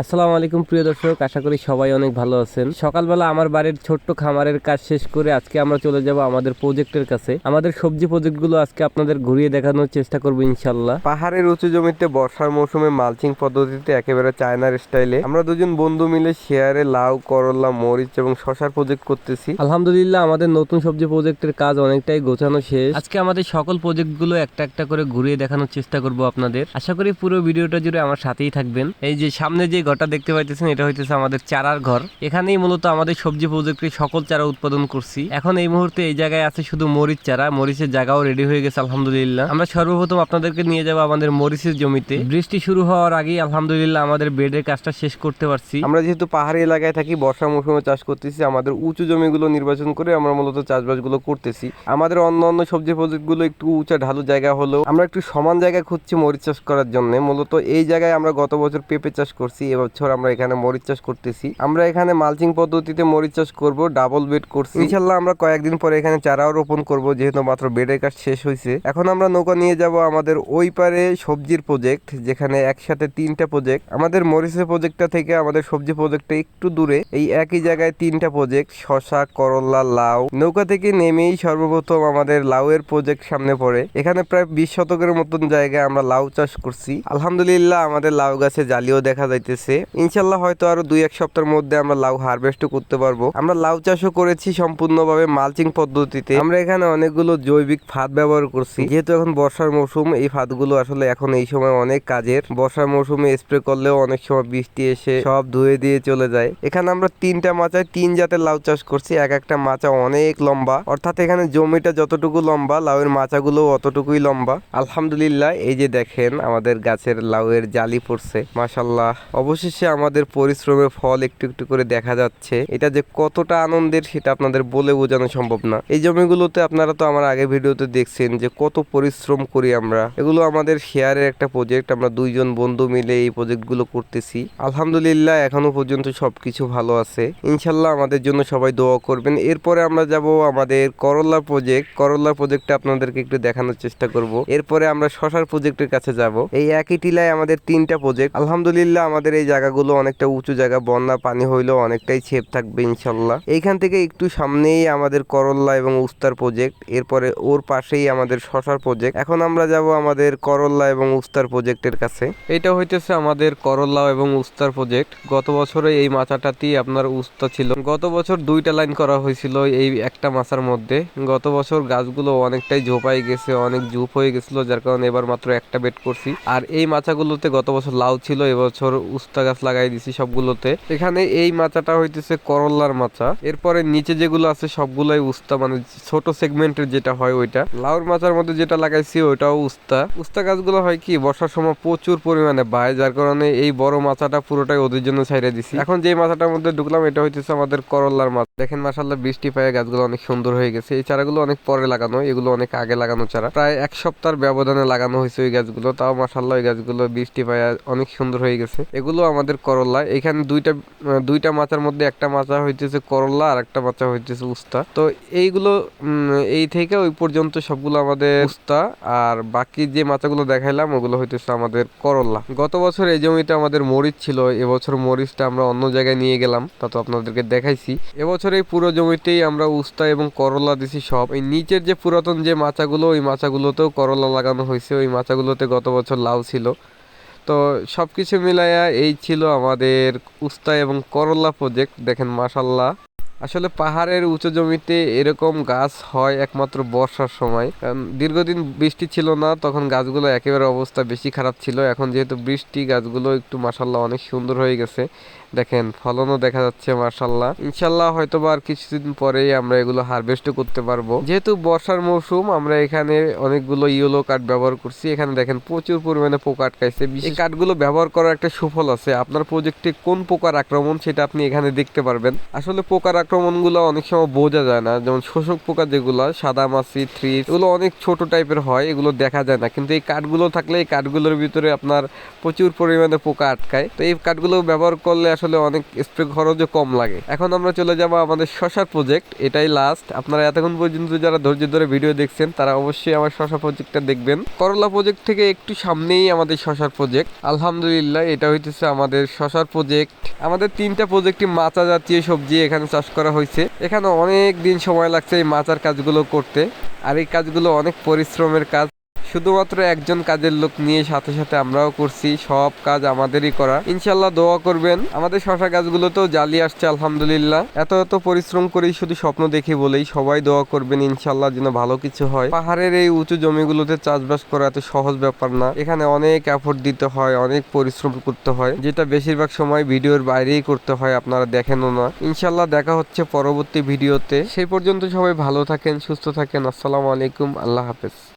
আসসালামু আলাইকুম প্রিয় দর্শক, আশা করি সবাই অনেক ভালো আছেন। সকালবেলা আমার বাড়ির ছোট্ট খামারের কাজ শেষ করে আজকে আমরা চলে যাব আমাদের প্রজেক্টের কাছে। আমাদের সবজি প্রজেক্টগুলো আজকে আপনাদের ঘুরিয়ে দেখানোর চেষ্টা করব ইনশাল্লাহ। পাহাড়ের উঁচু জমিতে বর্ষার মৌসুমে মালচিং পদ্ধতিতে একেবারে চায়নার স্টাইলে আমরা দুজন বন্ধু মিলে শেয়ারে লাউ, করলা, মরিচ এবং শশার প্রজেক্ট করতেছি। আলহামদুলিল্লাহ আমাদের নতুন সবজি প্রজেক্টের কাজ অনেকটাই গোছানো শেষ। আজকে আমাদের সকল প্রজেক্টগুলো একটা একটা করে ঘুরিয়ে দেখানোর চেষ্টা করব আপনাদের। আশা করি পুরো ভিডিওটা জুড়ে আমার সাথেই থাকবেন। এই যে সামনে যে ঘরটা দেখতে পাইতেছেন, এটা হইতেছে আমাদের চারার ঘর। এখানেই মূলত আমাদের সবজি প্রজেক্টের সকল চারা উৎপাদন করছি। এখন এই মুহূর্তে এই জায়গায় আছে শুধু মরিচ চারা। মরিচের জায়গাও রেডি হয়ে গেছে আলহামদুলিল্লাহ। আমরা সর্বপ্রথম আপনাদেরকে নিয়ে যাবো আমাদের মরিচের জমিতে। বৃষ্টি শুরু হওয়ার আগেই আলহামদুলিল্লাহ আমাদের বেডের কাজটা শেষ করতে পারছি। আমরা যেহেতু পাহাড়ি এলাকায় থাকি, বর্ষা মৌসুমে চাষ করতেছি। আমাদের উঁচু জমিগুলো নির্বাচন করে আমরা মূলত চাষবাসগুলো করতেছি। আমাদের অন্য সবজি প্রজেক্টগুলো একটু উঁচা ঢালু জায়গা হলেও আমরা একটু সমান জায়গা খুঁজছি মরিচ চাষ করার জন্য। মূলত এই জায়গায় আমরা গত বছর পেঁপে চাষ করছি, এবছর আমরা এখানে মরিচ চাষ করতেছি। আমরা এখানে মালচিং পদ্ধতিতে মরিচ চাষ করব, ডাবল বেড করছি। ইনশাল্লাহ আমরা কয়েকদিন পরে এখানে চারাও রোপণ করব, যেহেতু মাত্র বেডের কাজ শেষ হয়েছে। এখন আমরা নৌকা নিয়ে যাব আমাদের ওই পারে সবজির প্রজেক্ট, যেখানে একসাথে তিনটা প্রজেক্ট। আমাদের মরিচের প্রজেক্টটা থেকে আমাদের সবজি প্রজেক্টটা একটু দূরে, এই একই জায়গায় তিনটা প্রজেক্ট, শশা, করলা, লাউ। নৌকা থেকে নেমেই সর্বপ্রথম আমাদের লাউয়ের প্রজেক্ট সামনে পড়ে। এখানে প্রায় 20 শতকের মতন জায়গায় আমরা লাউ চাষ করছি। আলহামদুলিল্লাহ আমাদের লাউ গাছে জালিও দেখা যাইতেছে। ইনশাল্লাহ হয়তো আরো 2-1 সপ্তাহের মধ্যে আমরা লাউ হারভেস্ট করতে পারবো। আমরা লাউ চাষও করেছি সম্পূর্ণভাবে মালচিং পদ্ধতিতে। আমরা এখানে অনেকগুলো জৈবিক ফাঁদ ব্যবহার করছি, যেহেতু এখন বর্ষার মৌসুম। এই ফাঁদগুলো আসলে এখন এই সময় অনেক কাজের। বর্ষার মৌসুমে স্প্রে করলেও অনেক সময় বৃষ্টি এসে সব ধুয়ে দিয়ে চলে যায়। এখানে আমরা 3টা মাচায় 3 জাতের লাউ চাষ করছি। এক একটা মাচা অনেক লম্বা, অর্থাৎ এখানে জমিটা যতটুকু লম্বা লাউয়ের মাচাগুলো অতটুকুই লম্বা। আলহামদুলিল্লাহ এই যে দেখেন আমাদের গাছের লাউয়ের জালি পড়ছে, মাশাল্লাহ। অবশেষে আমাদের পরিশ্রমের ফল একটু একটু করে দেখা যাচ্ছে। এটা যে কতটা আনন্দের সেটা আপনাদের বলে বোঝানো সম্ভব না। এই জমিগুলোতে আপনারা তো আমার আগে ভিডিওতে দেখছেন যে কত পরিশ্রম করি আমরা। এগুলো আমাদের শেয়ারের একটা প্রজেক্ট। আমরা দুইজন বন্ধু মিলে এই প্রজেক্টগুলো করতেছি। আলহামদুলিল্লাহ এখনো পর্যন্ত সবকিছু ভালো আছে। ইনশাল্লাহ আমাদের জন্য সবাই দোয়া করবেন। এরপরে আমরা যাব আমাদের করলার প্রজেক্ট। করলার প্রজেক্টটা আপনাদেরকে একটু দেখানোর চেষ্টা করব। এরপরে আমরা শশার প্রজেক্টের কাছে যাব। এই একই টিলায় আমাদের 3টা প্রজেক্ট। আলহামদুলিল্লাহ আমাদের এই জায়গাগুলো অনেকটা উঁচু জায়গা, বন্যা পানি হইলেও অনেকটাই ছেপ থাকবে ইনশাল্লাহ। এইখান থেকে একটু সামনেই আমাদের করলা এবং উস্তার প্রজেক্ট, এরপরে ওর পাশেই আমাদের শশার প্রজেক্ট। এখন আমরা যাব আমাদের করলা এবং উস্তার প্রজেক্টের কাছে। এটা হইতেছে আমাদের করলা এবং উস্তার প্রজেক্ট। গত বছরে এই মাচাটাতেই আপনার উস্তা ছিল। গত বছর 2টা লাইন করা হয়েছিল এই একটা মাচার মধ্যে। গত বছর গাছগুলো অনেকটাই ঝোপাই গেছে, অনেক ঝুপ হয়ে গেছিল, যার কারণে এবার মাত্র একটা বেড করছি। আর এই মাচাগুলোতে গত বছর লাউ ছিল, এবছর উস্তা গাছ লাগাই দিছি সবগুলোতে। এখানে এই মাচাটা হইতেছে করলার মাচা। এরপরে নিচে যেগুলো আছে সবগুলাই উস্তা, মানে ছোট সেগমেন্টের যেটা হয় ওইটা। লাউর মাচার মধ্যে যেটা লাগাইছি ওইটাও উস্তা। উস্তা গাছগুলো হয় কি বর্ষার সময় প্রচুর পরিমাণে বায়, যার কারণে এই বড় মাচাটা পুরোটাই ওদের জন্য ছাইড়ে দিছি। এখন যে মাচাটার মধ্যে ঢুকলাম এটা হইতেছে আমাদের করলার মাচা। দেখেন মাশাআল্লাহ বৃষ্টি পায়ে গাছগুলো অনেক সুন্দর হয়ে গেছে। এই চারাগুলো অনেক পরে লাগানো, এগুলো অনেক আগে লাগানো চারা। প্রায় 1 সপ্তাহের ব্যবধানে লাগানো হয়েছে ওই গাছগুলো, তাও মাশাআল্লাহ ওই গাছগুলো বৃষ্টি পায়ে অনেক সুন্দর হয়ে গেছে। এগুলো আমাদের করলা। এখানে দুইটা মাচার মধ্যে একটা মাচা হইতেছে করলা আর একটা মাচা হইতেছে উস্তা। তো এইগুলো এই থেকে ওই পর্যন্ত সবগুলো আমাদের উস্তা, আর বাকি যে মাচাগুলো দেখাইলাম ওগুলো হইতেছে আমাদের করলা। গত বছর এই জমিতে আমাদের মরিচ ছিল, এবছর মরিচটা আমরা অন্য জায়গায় নিয়ে গেলাম, তা তো আপনাদেরকে দেখাইছি। এবছর এই পুরো জমিতেই আমরা উস্তা এবং করলা দিছি সব। এই নিচের যে পুরাতন যে মাচাগুলো, ওই মাচাগুলোতেও করলা লাগানো হয়েছে। ওই মাচাগুলোতে গত বছর লাউ ছিল। তো সবকিছু মিলাইয়া এই ছিল আমাদের উস্তা এবং করলা প্রজেক্ট। দেখেন মাশাল্লাহ, আসলে পাহাড়ের উঁচু জমিতে এরকম গাছ হয় একমাত্র বর্ষার সময়। কারণ দীর্ঘদিন বৃষ্টি ছিল না, তখন গাছগুলো একেবারে অবস্থা বেশি খারাপ ছিল। এখন যেহেতু বৃষ্টি, গাছগুলো একটু মাশাল্লাহ অনেক সুন্দর হয়ে গেছে। দেখেন ফলনও দেখা যাচ্ছে মাশাল্লাহ। ইনশাল্লাহ হয়তোবা আর কিছুদিন পরেই আমরা এগুলো হারভেস্টও করতে পারবো। যেহেতু বর্ষার মৌসুম, আমরা এখানে অনেকগুলো ইয়েলো কাঠ ব্যবহার করছি। এখানে দেখেন প্রচুর পরিমাণে পোকা আটকাইছে। এই কাঠগুলো ব্যবহার করার একটা সুফল আছে। আপনার প্রজেক্টে কোন পোকার আক্রমণ সেটা আপনি এখানে দেখতে পারবেন। আসলে পোকার সংক্রমণগুলো অনেক সময় বোঝা যায় না, যেমন শোষক পোকা যেগুলো সাদা মাছি, থ্রিপ, এগুলো অনেক ছোট টাইপের হয়, এগুলো দেখা যায় না, কিন্তু এই কাঠগুলো থাকলে এই কাঠগুলোর ভিতরে আপনার প্রচুর পরিমাণে পোকা আটকায়। তো এই কাঠগুলো ব্যবহার করলে আসলে অনেক স্প্রে খরচও কম লাগে। এখন আমরা চলে যাব আমাদের শশার প্রজেক্ট, এটাই লাস্ট। আপনারা এতক্ষণ পর্যন্ত যারা ধৈর্য ধরে ভিডিও দেখছেন তারা অবশ্যই আমার শশা প্রজেক্টটা দেখবেন। করলা প্রজেক্ট থেকে একটু সামনেই আমাদের শশার প্রজেক্ট। আলহামদুলিল্লাহ, এটা হইতেছে আমাদের শশার প্রজেক্ট। আমাদের 3টা প্রজেক্টে মাচা জাতীয় সবজি এখানে চাষ করা হয়েছে। এখানে অনেক দিন সময় লাগছে এই মাচার কাজগুলো করতে, আর এই কাজগুলো অনেক পরিশ্রমের কাজ। শুধুমাত্র একজন কাজের লোক নিয়ে সাথে সাথে আমরাও করছি, সব কাজ আমাদেরই করা। ইনশাল্লাহ দোয়া করবেন। আমাদের শশা গাছগুলোতেও জালি আসছে আলহামদুলিল্লাহ। এত পরিশ্রম করেই শুধু স্বপ্ন দেখি বলেই সবাই দোয়া করবেন ইনশাল্লাহ যেন ভালো কিছু হয়। পাহাড়ের এই উঁচু জমিগুলোতে চাষবাস করা এত সহজ ব্যাপার না, এখানে অনেক এফোর্ট দিতে হয়, অনেক পরিশ্রম করতে হয়, যেটা বেশিরভাগ সময় ভিডিওর বাইরেই করতে হয়, আপনারা দেখেনও না। ইনশাল্লাহ দেখা হচ্ছে পরবর্তী ভিডিওতে। সেই পর্যন্ত সবাই ভালো থাকেন, সুস্থ থাকেন। আসসালামু আলাইকুম, আল্লাহ হাফেজ।